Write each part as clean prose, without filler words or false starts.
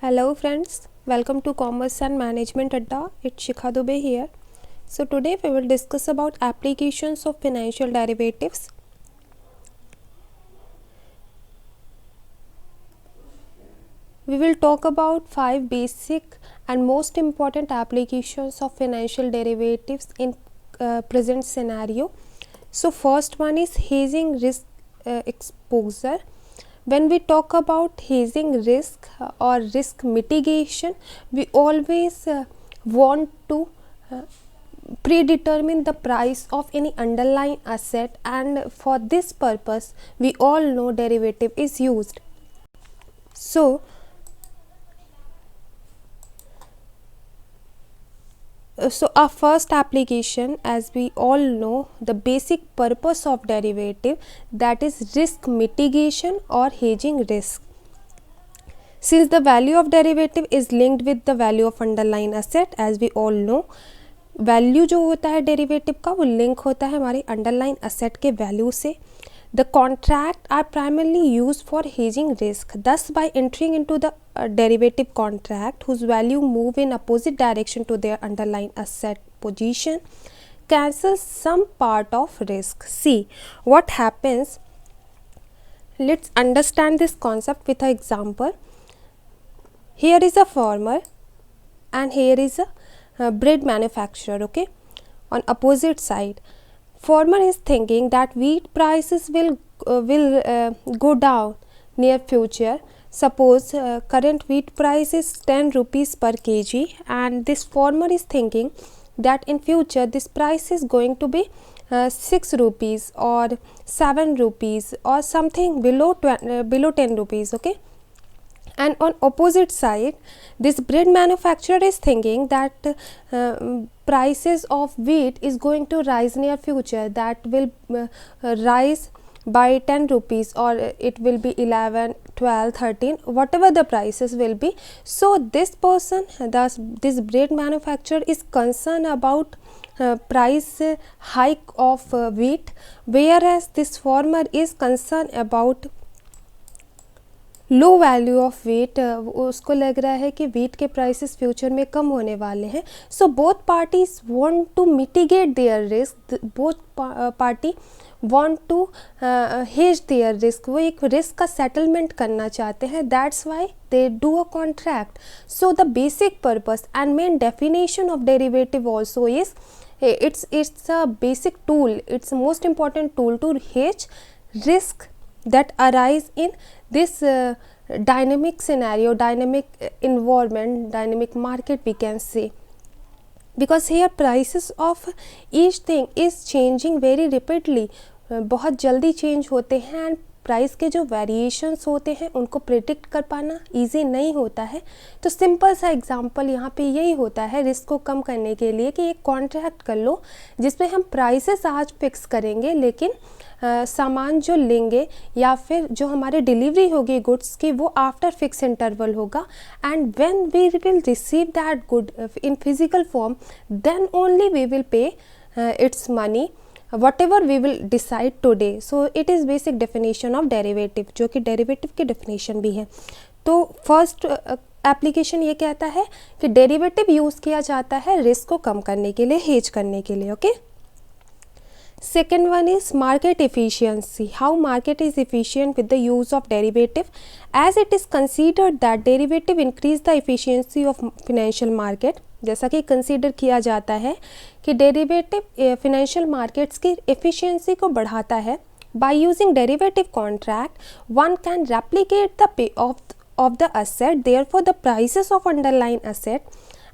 Hello friends, welcome to Commerce and Management Adda. It's Shikha Dubey here. So today we will discuss about applications of financial derivatives. We will talk about 5 basic and most important applications of financial derivatives in present scenario. So first one is hedging risk exposure. When we talk about hedging risk or risk mitigation, we always want to predetermine the price of any underlying asset, and for this purpose we all know derivative is used. So our first application, as we all know, the basic purpose of derivative, that is risk mitigation or hedging risk. Since the value of derivative is linked with the value of underlying asset, as we all know, value जो होता है derivative का वो link होता है हमारे underline asset के value से. The contract are primarily used for hedging risk. Thus, by entering into the derivative contract whose value move in opposite direction to their underlying asset position, cancels some part of risk. See what happens. Let's understand this concept with an example. Here is a farmer and here is a bread manufacturer. Okay, on opposite side, farmer is thinking that wheat prices will go down near future. Suppose current wheat price is 10 rupees per kg, and this farmer is thinking that in future this price is going to be 6 rupees or 7 rupees or something below 10 rupees. Okay, and on opposite side, this bread manufacturer is thinking that prices of wheat is going to rise near future, that will rise by 10 rupees, or it will be 11, 12, 13, whatever the prices will be. So this person, thus this bread manufacturer, is concerned about price hike of wheat, whereas this farmer is concerned about low value of wheat. उसको लग रहा है कि wheat के prices future में कम होने वाले हैं. So both parties want to mitigate their risk, both party want to hedge their risk. वो एक रिस्क का सेटलमेंट करना चाहते हैं. That's why they do a contract. So the basic purpose and main definition of derivative also is it's a basic tool, it's a most important tool to hedge risk that arise in this dynamic scenario, dynamic environment, dynamic market we can say, because here prices of each thing is changing very rapidly. बहुत जल्दी change होते हैं, and price के जो variations होते हैं उनको predict कर पाना इजी नहीं होता है. तो सिंपल सा एग्जांपल यहाँ पे यही होता है रिस्क को कम करने के लिए कि एक कॉन्ट्रैक्ट कर लो जिसमें हम प्राइसेस आज फिक्स करेंगे, लेकिन सामान जो लेंगे या फिर जो हमारे डिलीवरी होगी गुड्स की वो आफ्टर फिक्स इंटरवल होगा. And when we will receive that good in physical form, then only we will pay its money whatever we will decide today. So it is basic definition of derivative, जो कि derivative की definition भी है. तो first application ये कहता है कि डेरिवेटिव यूज़ किया जाता है रिस्क को कम करने के लिए, हेज करने के लिए. Okay, second one is market efficiency. How market is efficient with the use of derivative, as it is considered that derivative increase the efficiency of financial market. जैसा कि कंसीडर किया जाता है कि डेरिवेटिव फिनेंशियल मार्केट्स की efficiency को बढ़ाता है. By using derivative contract one can replicate the payoff the asset, therefore the prices of underline asset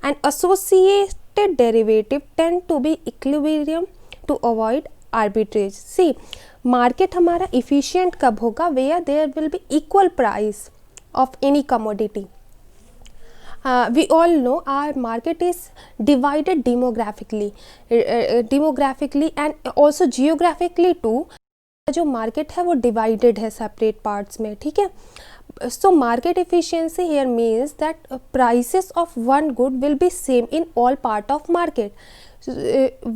and associated derivative tend to be equilibrium to avoid arbitrage. See, market हमारा efficient कब होगा? Where there will be equal price of any commodity. We all know our market is divided demographically and also geographically too. जो market है वो divided है separate parts में. ठीक है, so market efficiency here means that prices of one good will be same in all part of market.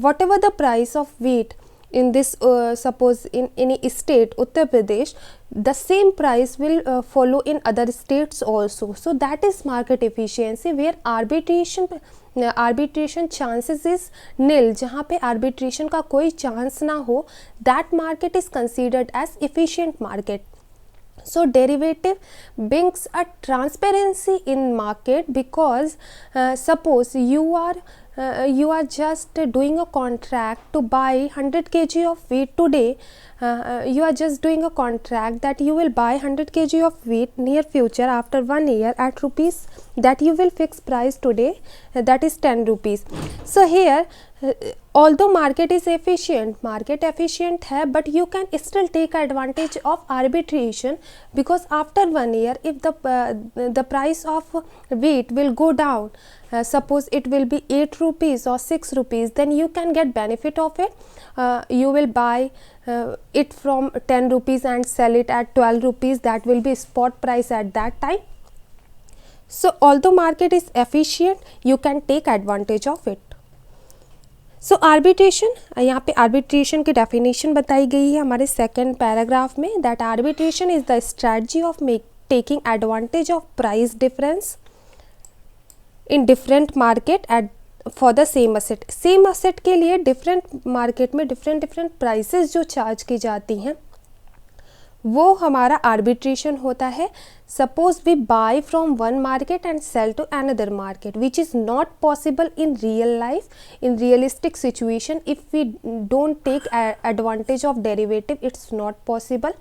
whatever the price of wheat in this suppose in any state Uttar Pradesh, the same price will follow in other states also. So that is market efficiency, where arbitration chances is nil, जहाँ पे arbitration का कोई chance ना हो, that market is considered as efficient market. So derivative brings a transparency in market, because suppose you are just doing a contract to buy 100 kg of wheat today. You are just doing a contract that you will buy 100 kg of wheat near future after 1 year at rupees that you will fix price today, that is 10 rupees. So here although market is efficient, market efficient है, but you can still take advantage of arbitration, because after 1 year if the price of wheat will go down, suppose it will be 8 rupees or 6 rupees, then you can get benefit of it. You will buy it from 10 rupees and sell it at 12 rupees, that will be spot price at that time. So although market is efficient, you can take advantage of it. So arbitration, यहाँ पे arbitration की definition बताई गई है हमारे second paragraph में, that arbitration is the strategy of taking advantage of price difference in different market at for the same asset. Same asset के लिए डिफरेंट मार्केट में डिफरेंट प्राइसेस जो चार्ज की जाती हैं, वो हमारा आर्बिट्रेशन होता है. Suppose we buy from one market and sell to another market, which is not possible in real life, in realistic situation. If we don't take advantage of derivative, it's not possible.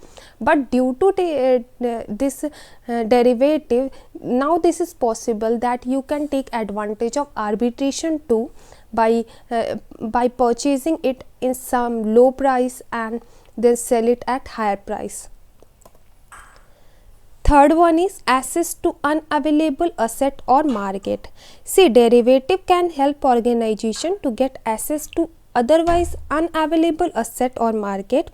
But due to this derivative, now this is possible that you can take advantage of arbitration too, by purchasing it in some low price and then sell it at higher price. Third one is access to unavailable asset or market. See, derivative can help organization to get access to otherwise unavailable asset or market.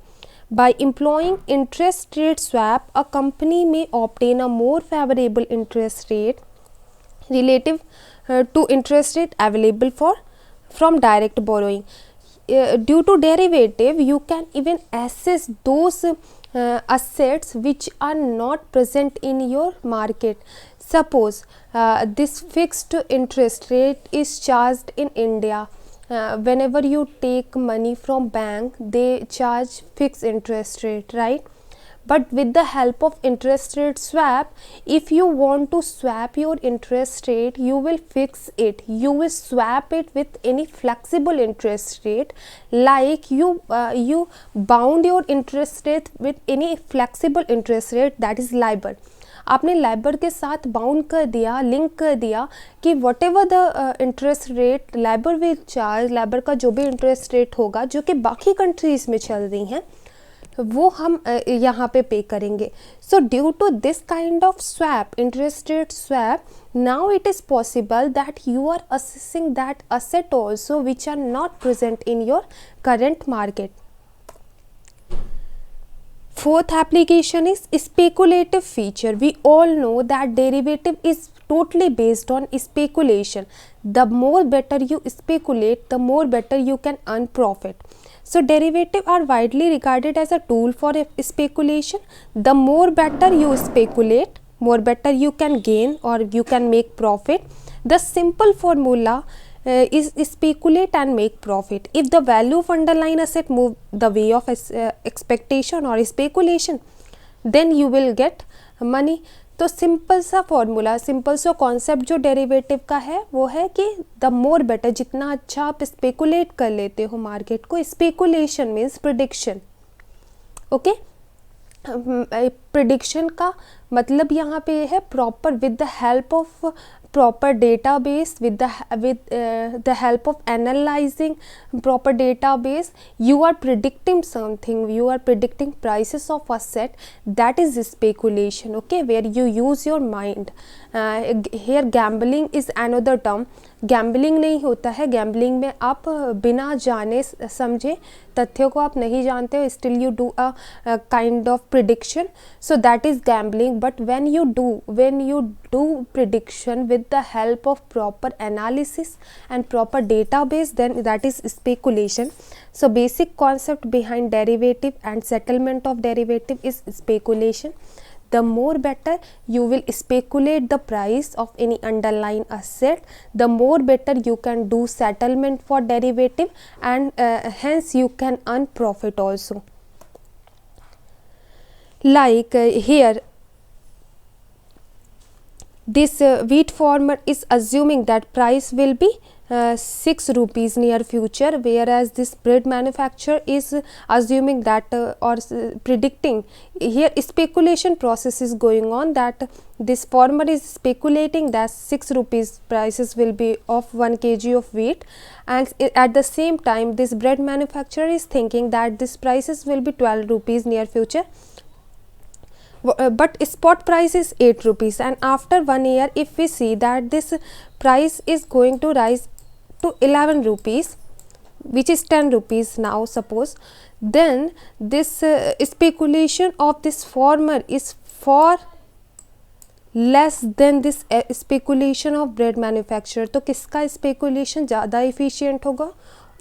By employing interest rate swap, a company may obtain a more favorable interest rate relative to interest rate available from direct borrowing. Due to derivative, you can even access those assets which are not present in your market. Suppose this fixed interest rate is charged in India. Whenever you take money from bank, they charge fixed interest rate, right? But with the help of interest rate swap, if you want to swap your interest rate, you will fix it. You will swap it with any flexible interest rate, like you bound your interest rate with any flexible interest rate, that is LIBOR. आपने Liber के साथ bound कर दिया, link कर दिया कि what ever the interest rate Liber will charge, Liber का जो भी इंटरेस्ट रेट होगा जो कि बाकी कंट्रीज़ में चल रही हैं, वो हम यहाँ पे करेंगे. So due to this kind of swap, interest rate swap, now it is possible that you are assessing that asset also which are not present in your current market. Fourth application is speculative feature. We all know that derivative is totally based on speculation. The more better you speculate, the more better you can earn profit. So derivative are widely regarded as a tool for speculation. The more better you speculate, more better you can gain or you can make profit. The simple formula is speculate and make profit. If the value of underlying asset move the way of expectation or speculation, then you will get money. तो simple सा formula, simple सा concept जो derivative का है वो है कि the more better, जितना अच्छा आप स्पेकुलेट कर लेते हो मार्केट को. Speculation means prediction. Okay, prediction का मतलब यहाँ पे है proper with the help of proper database, with the help of analyzing proper database, you are predicting something, you are predicting prices of asset. That is speculation, okay, where you use your mind. Here gambling is another term. Gambling नहीं होता है। Gambling में आप बिना जाने समझे, तथ्यों को आप नहीं जानते हो, still you do a kind of prediction, so that is gambling. But when you do prediction with the help of proper analysis and proper database, then that is speculation. So basic concept behind derivative and settlement of derivative is speculation. The more better you will speculate the price of any underlying asset, the more better you can do settlement for derivative, and hence you can earn profit also. Like here this wheat farmer is assuming that price will be 6 rupees near future, whereas this bread manufacturer is assuming that predicting. Here speculation process is going on, that this farmer is speculating that 6 rupees prices will be of 1 kg of wheat, and at the same time this bread manufacturer is thinking that this prices will be 12 rupees near future, but spot price is 8 rupees, and after 1 year if we see that this price is going to rise to 11 rupees, which is 10 rupees now suppose, then this speculation of this farmer is far less than this speculation of bread manufacturer. तो किसका speculation ज़्यादा efficient होगा?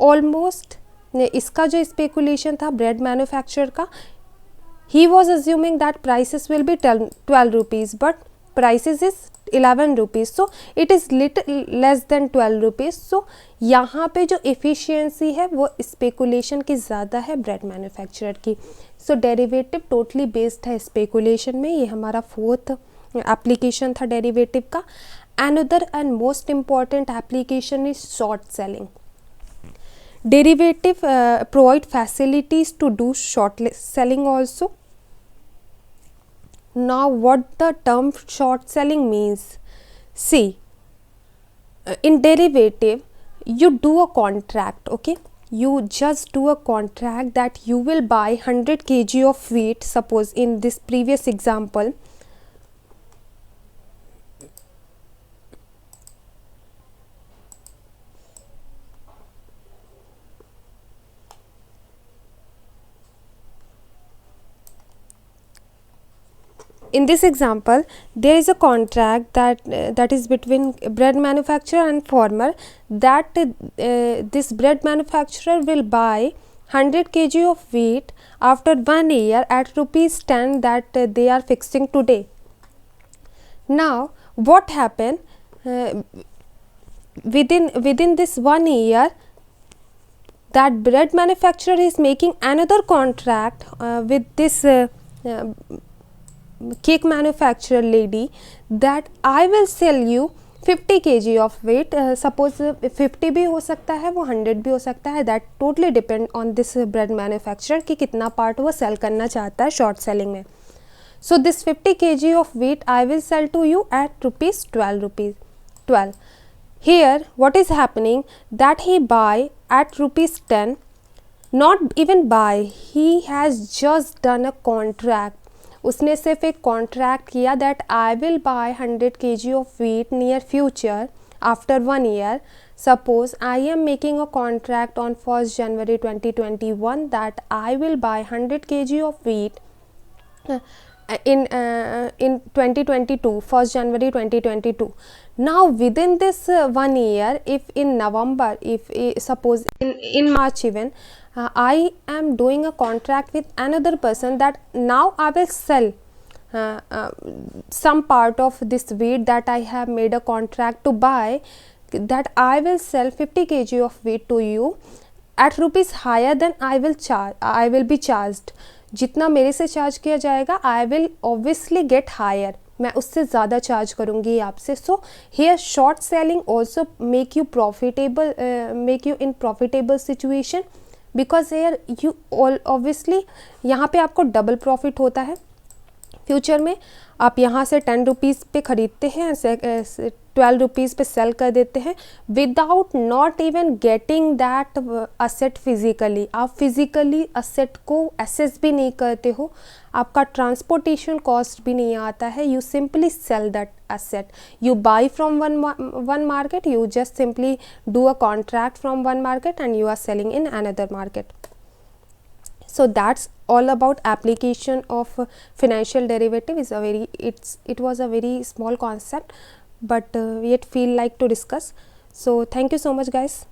Almost इसका जो speculation था bread manufacturer का, he was assuming that prices will be 12 rupees, but prices is 11 rupees, so it is little less than 12 rupees. So यहाँ पे जो efficiency है वो speculation की ज़्यादा है bread manufacturer की. So derivative totally based है speculation में. ये हमारा fourth application था derivative का. Another and most important application is short selling. Derivative provide facilities to do short selling also. Now what the term short selling means? See, in derivative you do a contract, okay? You just do a contract that you will buy 100 kg of wheat, suppose in this previous example. In this example, there is a contract that is between bread manufacturer and farmer, that this bread manufacturer will buy 100 kg of wheat after 1 year at rupees 10 that they are fixing today. Now what happened, within this 1 year, that bread manufacturer is making another contract with this cake manufacturer lady, that I will sell you 50 kg of wheat. Suppose 50 भी हो सकता है, वो 100 भी हो सकता है, that totally depend on this bread manufacturer कि कितना part वो sell करना चाहता है short selling में. So this 50 kg of wheat I will sell to you at rupees 12. Here what is happening, that he buy at rupees 10, not even buy, he has just done a contract. उसने सिर्फ एक contract किया that I will buy 100 kg of wheat near future after 1 year. Suppose I am making a contract on 1st January 2021 that I will buy 100 kg of wheat in 2022, 1st January 2022. Now within this 1 year, if in November, if suppose in March even, I am doing a contract with another person that now I will sell some part of this wheat that I have made a contract to buy, that I will sell 50 kg of wheat to you at rupees higher than I will be charged. जितना मेरे से charge किया जाएगा, I will obviously get higher. मैं उससे ज़्यादा charge करूँगी आपसे. So here short selling also make you profitable, make you in profitable situation, because here you all obviously यहाँ पे आपको डबल प्रॉफिट होता है. फ्यूचर में आप यहाँ से 10 रुपीज़ पे ख़रीदते हैं, 12 रुपीज़ पे सेल कर देते हैं without not even getting that asset physically. आप फिजिकली असेट को एसेस भी नहीं करते हो, आपका ट्रांसपोर्टेशन कॉस्ट भी नहीं आता है, you simply sell that asset. You buy from one market, you just simply do a contract from one market and you are selling in another market. So that's all about application of financial derivative. Is a very it was a very small concept, but yet feel like to discuss. So thank you so much guys.